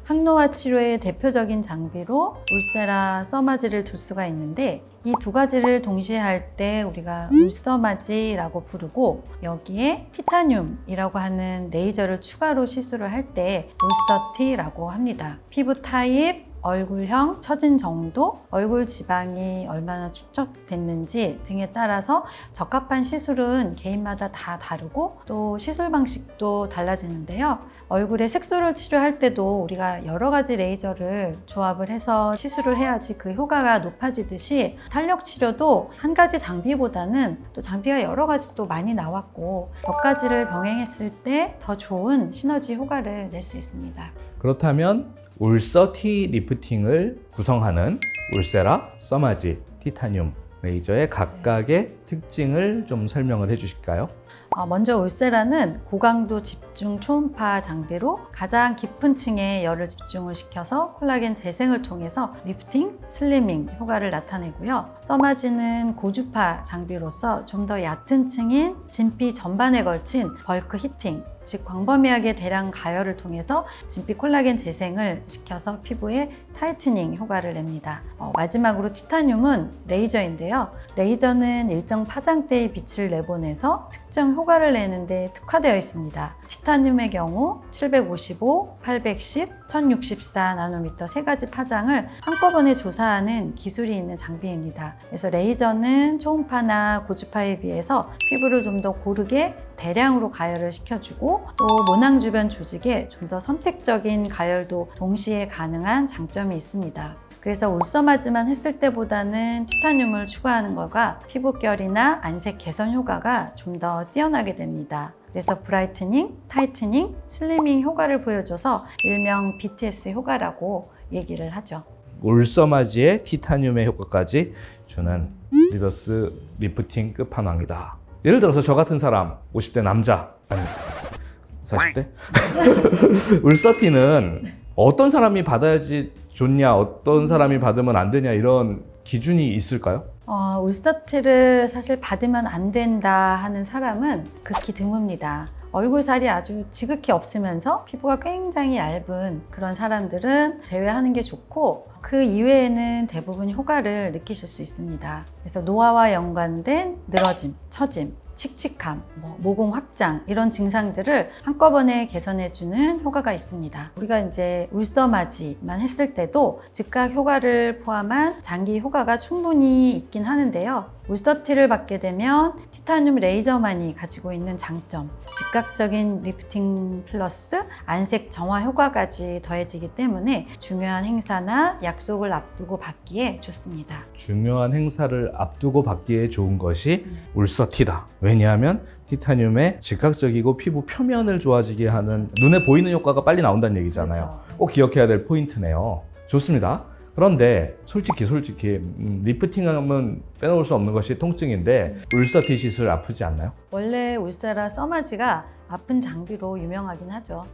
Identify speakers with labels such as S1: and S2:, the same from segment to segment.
S1: 항노화 치료의 대표적인 장비로 울세라 써마지를 둘 수가 있는데 이 두 가지를 동시에 할 때 우리가 울써마지라고 부르고 여기에 티타늄이라고 하는 레이저를 추가로 시술을 할 때 울서티라고 합니다. 피부 타입, 얼굴형, 처진 정도, 얼굴 지방이 얼마나 축적됐는지 등에 따라서 적합한 시술은 개인마다 다 다르고 또 시술 방식도 달라지는데요. 얼굴에 색소를 치료할 때도 우리가 여러 가지 레이저를 조합을 해서 시술을 해야지 그 효과가 높아지듯이 탄력 치료도 한 가지 장비보다는 또 장비가 여러 가지 또 많이 나왔고 몇 가지를 병행했을 때 더 좋은 시너지 효과를 낼 수 있습니다.
S2: 그렇다면 울서티 리프팅을 구성하는 울세라, 써마지, 티타늄 레이저의 각각의 특징을 좀 설명을 해주실까요?
S1: 먼저 울세라는 고강도 집중 초음파 장비로 가장 깊은 층에 열을 집중을 시켜서 콜라겐 재생을 통해서 리프팅, 슬리밍 효과를 나타내고요. 써마지는 고주파 장비로서 좀 더 얕은 층인 진피 전반에 걸친 벌크 히팅, 즉 광범위하게 대량 가열을 통해서 진피 콜라겐 재생을 시켜서 피부에 타이트닝 효과를 냅니다. 마지막으로 티타늄은 레이저인데요. 레이저는 일정 파장대의 빛을 내보내서 특정 효과를 내는데 특화되어 있습니다. 티타늄의 경우 755, 810, 1064 나노미터 세 가지 파장을 한꺼번에 조사하는 기술이 있는 장비입니다. 그래서 레이저는 초음파나 고주파에 비해서 피부를 좀 더 고르게 대량으로 가열을 시켜주고 또 모낭 주변 조직에 좀 더 선택적인 가열도 동시에 가능한 장점이 있습니다. 그래서 울써마지만 했을 때보다는 티타늄을 추가하는 것과 피부결이나 안색 개선 효과가 좀 더 뛰어나게 됩니다. 그래서 브라이트닝, 타이트닝, 슬리밍 효과를 보여줘서 일명 BTS 효과라고 얘기를 하죠.
S2: 울써마지의 티타늄의 효과까지 주는 리버스 리프팅 끝판왕이다. 예를 들어서 저 같은 사람 50대 남자 아니 40대? 울서티는 어떤 사람이 받아야지 좋냐, 어떤 사람이 받으면 안 되냐 이런 기준이 있을까요?
S1: 울서티를 사실 받으면 안 된다 하는 사람은 극히 드뭅니다. 얼굴살이 아주 지극히 없으면서 피부가 굉장히 얇은 그런 사람들은 제외하는 게 좋고 그 이외에는 대부분 효과를 느끼실 수 있습니다. 그래서 노화와 연관된 늘어짐, 처짐, 칙칙함, 모공 확장 이런 증상들을 한꺼번에 개선해주는 효과가 있습니다. 우리가 이제 울써마지만 했을 때도 즉각 효과를 포함한 장기 효과가 충분히 있긴 하는데요. 울서티를 받게 되면 티타늄 레이저만이 가지고 있는 장점, 즉각적인 리프팅 플러스 안색 정화 효과까지 더해지기 때문에 중요한 행사나 약속을 앞두고 받기에 좋습니다.
S2: 중요한 행사를 앞두고 받기에 좋은 것이 울서티다. 왜냐하면 티타늄의 즉각적이고 피부 표면을 좋아지게 하는 눈에 보이는 효과가 빨리 나온다는 얘기잖아요.
S1: 그렇죠.
S2: 꼭 기억해야 될 포인트네요. 좋습니다. 그런데 솔직히 리프팅하면 빼놓을 수 없는 것이 통증인데 울서티 시술 아프지 않나요?
S1: 원래 울세라 써마지가 아픈 장비로 유명하긴 하죠.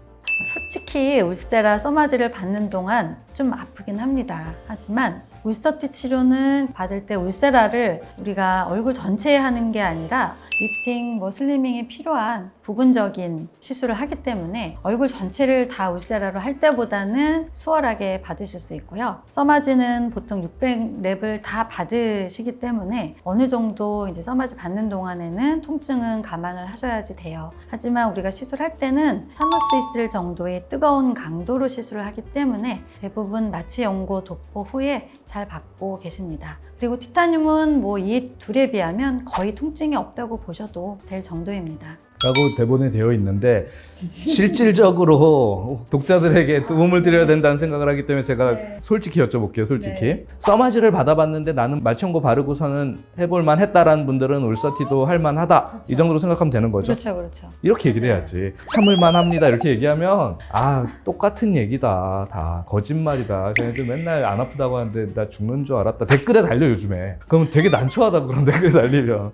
S1: 솔직히 울세라 써마지를 받는 동안 좀 아프긴 합니다. 하지만 울서티 치료는 받을 때 울세라를 우리가 얼굴 전체에 하는 게 아니라 리프팅, 슬리밍이 필요한 부분적인 시술을 하기 때문에 얼굴 전체를 다 울세라로 할 때보다는 수월하게 받으실 수 있고요. 써마지는 보통 600랩을 다 받으시기 때문에 어느 정도 이제 써마지 받는 동안에는 통증은 감안을 하셔야지 돼요. 하지만 우리가 시술할 때는 참을 수 있을 정도의 뜨거운 강도로 시술을 하기 때문에 대부분 마취 연고 도포 후에 잘 받고 계십니다. 그리고 티타늄은 이 둘에 비하면 거의 통증이 없다고 보셔도 될 정도입니다.
S2: 라고 대본에 되어 있는데 실질적으로 독자들에게 도움을 드려야 된다는 생각을 하기 때문에 제가 솔직히 여쭤볼게요. 솔직히 써마지를 받아봤는데 나는 마취연고 바르고서는 해볼만 했다라는 분들은 울서티도 할만하다. 그렇죠. 이 정도로 생각하면 되는 거죠.
S1: 그렇죠.
S2: 이렇게 얘기를 해야지. 참을만 합니다 이렇게 얘기하면 똑같은 얘기다, 다 거짓말이다, 쟤네들 맨날 안 아프다고 하는데 나 죽는 줄 알았다 댓글에 달려 요즘에. 그럼 되게 난처하다 그런 댓글에 달리면.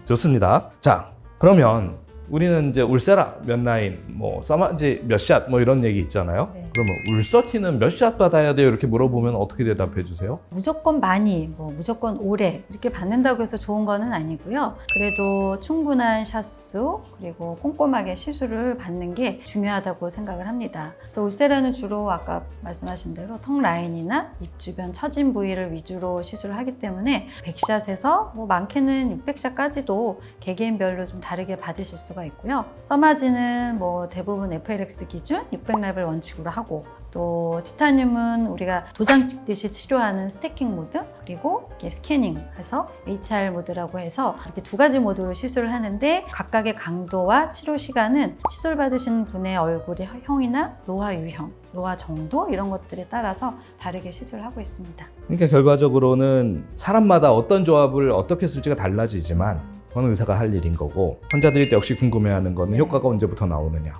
S2: 좋습니다. 자, 그러면 우리는 이제 울세라 몇 라인, 뭐 써마지 몇 샷, 뭐 이런 얘기 있잖아요.
S1: 네.
S2: 그러면 울서티는 몇 샷 받아야 돼요? 이렇게 물어보면 어떻게 대답해 주세요?
S1: 무조건 많이, 뭐 무조건 오래 이렇게 받는다고 해서 좋은 거는 아니고요. 그래도 충분한 샷수 그리고 꼼꼼하게 시술을 받는 게 중요하다고 생각을 합니다. 그래서 울세라는 주로 아까 말씀하신 대로 턱 라인이나 입 주변 처진 부위를 위주로 시술을 하기 때문에 100샷에서 뭐 많게는 600샷까지도 개개인별로 좀 다르게 받으실 수가 있고요. 써마지는 뭐 대부분 FLX 기준 600랩을 원칙으로 하고 또 티타늄은 우리가 도장 찍듯이 치료하는 스태킹 모드 그리고 이렇게 스캐닝해서 HR 모드라고 해서 이렇게 두 가지 모드로 시술을 하는데 각각의 강도와 치료 시간은 시술 받으신 분의 얼굴의 형이나 노화 유형, 노화 정도 이런 것들에 따라서 다르게 시술을 하고 있습니다.
S2: 그러니까 결과적으로는 사람마다 어떤 조합을 어떻게 쓸지가 달라지지만 그건 의사가 할 일인 거고 환자들이 역시 궁금해하는 거는 효과가 언제부터 나오느냐.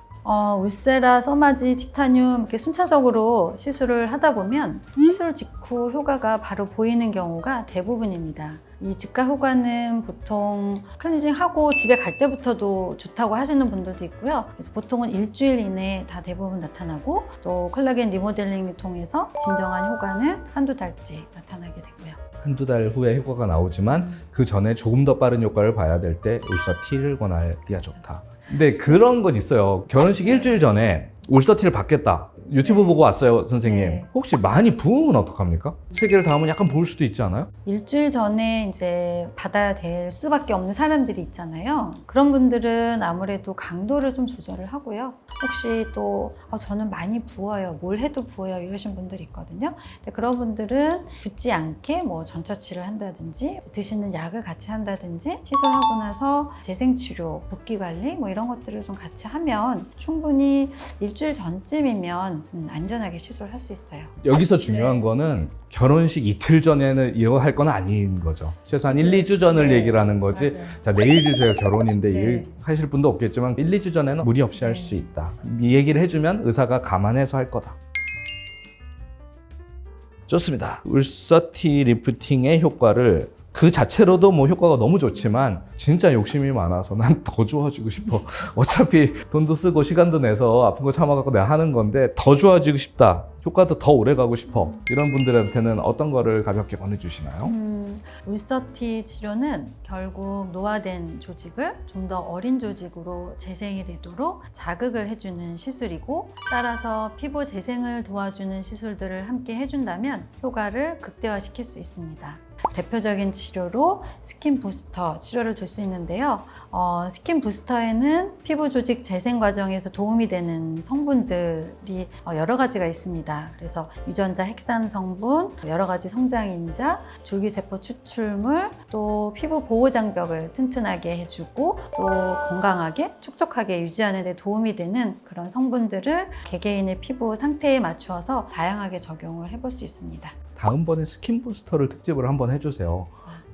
S1: 울세라, 써마지, 티타늄 이렇게 순차적으로 시술을 하다 보면 시술 직후 효과가 바로 보이는 경우가 대부분입니다. 이 즉각 효과는 보통 클렌징 하고 집에 갈 때부터도 좋다고 하시는 분들도 있고요. 그래서 보통은 일주일 이내에 다 대부분 나타나고 또 콜라겐 리모델링을 통해서 진정한 효과는 한두 달째 나타나게 되고요.
S2: 한두 달 후에 효과가 나오지만 그 전에 조금 더 빠른 효과를 봐야 될 때 울서티를 권하기가 좋다. 근데 그런 건 있어요. 결혼식 일주일 전에 울서티를 받겠다. 유튜브 보고 왔어요, 선생님.
S1: 네.
S2: 혹시 많이 부으면 어떡합니까? 3개를 닿으면 약간 부을 수도 있지 않아요?
S1: 일주일 전에 이제 받아야 될 수밖에 없는 사람들이 있잖아요. 그런 분들은 아무래도 강도를 좀 조절을 하고요. 혹시 또 저는 많이 부어요, 뭘 해도 부어요 이러신 분들이 있거든요. 근데 그런 분들은 붓지 않게 뭐 전처치를 한다든지 드시는 약을 같이 한다든지 시술하고 나서 재생치료, 붓기 관리 뭐 이런 것들을 좀 같이 하면 충분히 일주일 전쯤이면 안전하게 시술할 수 있어요.
S2: 여기서 중요한 거는 결혼식 이틀 전에는 이거 할 건 아닌 거죠. 최소한 1, 2주 전을
S1: 네.
S2: 얘기를 하는 거지.
S1: 맞아요.
S2: 자, 내일이 제가 결혼인데
S1: 네.
S2: 이 하실 분도 없겠지만 1, 2주 전에는 무리 없이 할 수 있다. 이 얘기를 해주면 의사가 감안해서 할 거다. 좋습니다. 울서티 리프팅의 효과를 그 자체로도 뭐 효과가 너무 좋지만 진짜 욕심이 많아서 난 더 좋아지고 싶어. 어차피 돈도 쓰고 시간도 내서 아픈 거 참아갖고 내가 하는 건데 더 좋아지고 싶다. 효과도 더 오래 가고 싶어. 이런 분들한테는 어떤 거를 가볍게 권해주시나요?
S1: 울서티 치료는 결국 노화된 조직을 좀 더 어린 조직으로 재생이 되도록 자극을 해주는 시술이고 따라서 피부 재생을 도와주는 시술들을 함께 해준다면 효과를 극대화시킬 수 있습니다. 대표적인 치료로 스킨 부스터 치료를 줄 수 있는데요. 스킨 부스터에는 피부 조직 재생 과정에서 도움이 되는 성분들이 여러 가지가 있습니다. 그래서 유전자 핵산 성분, 여러 가지 성장인자, 줄기세포 추출물, 또 피부 보호 장벽을 튼튼하게 해주고 또 건강하게 촉촉하게 유지하는 데 도움이 되는 그런 성분들을 개개인의 피부 상태에 맞추어서 다양하게 적용을 해볼 수 있습니다.
S2: 다음번에 스킨 부스터를 특집을 한번 해주세요.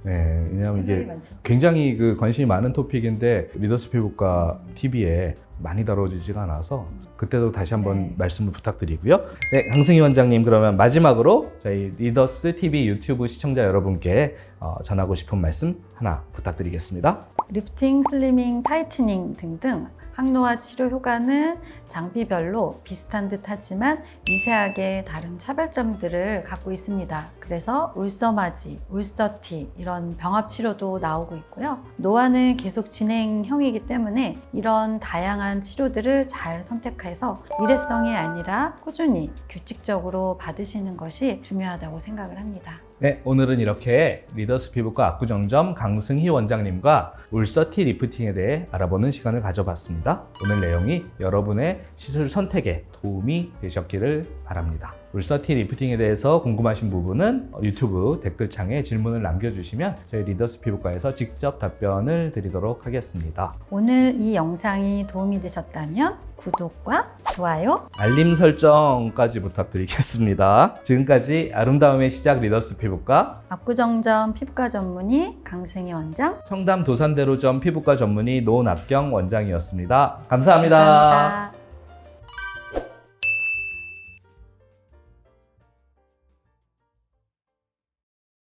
S2: 네, 왜냐하면 이게
S1: 많죠.
S2: 굉장히 관심이 많은 토픽인데 리더스 피부과 TV에 많이 다뤄지지가 않아서 그때도 다시 한번 말씀을 부탁드리고요. 네, 강승희 원장님 그러면 마지막으로 저희 리더스 TV 유튜브 시청자 여러분께 전하고 싶은 말씀 하나 부탁드리겠습니다.
S1: 리프팅, 슬리밍, 타이트닝 등등 항노화 치료 효과는 장비별로 비슷한 듯 하지만 미세하게 다른 차별점들을 갖고 있습니다. 그래서 울서마지, 울서티 이런 병합 치료도 나오고 있고요. 노화는 계속 진행형이기 때문에 이런 다양한 치료들을 잘 선택해서 일회성이 아니라 꾸준히 규칙적으로 받으시는 것이 중요하다고 생각을 합니다.
S2: 네, 오늘은 이렇게 리더스 피부과 압구정점 강승희 원장님과 울서티 리프팅에 대해 알아보는 시간을 가져봤습니다. 오늘 내용이 여러분의 시술 선택에 도움이 되셨기를 바랍니다. 울서티 리프팅에 대해서 궁금하신 부분은 유튜브 댓글창에 질문을 남겨주시면 저희 리더스 피부과에서 직접 답변을 드리도록 하겠습니다.
S1: 오늘 이 영상이 도움이 되셨다면 구독과 좋아요,
S2: 알림 설정까지 부탁드리겠습니다. 지금까지 아름다움의 시작 리더스 피부과
S1: 압구정점 피부과 전문의 강승희 원장
S2: 청담 도산대로점 피부과 전문의 노낙경 원장이었습니다. 감사합니다.
S1: 감사합니다.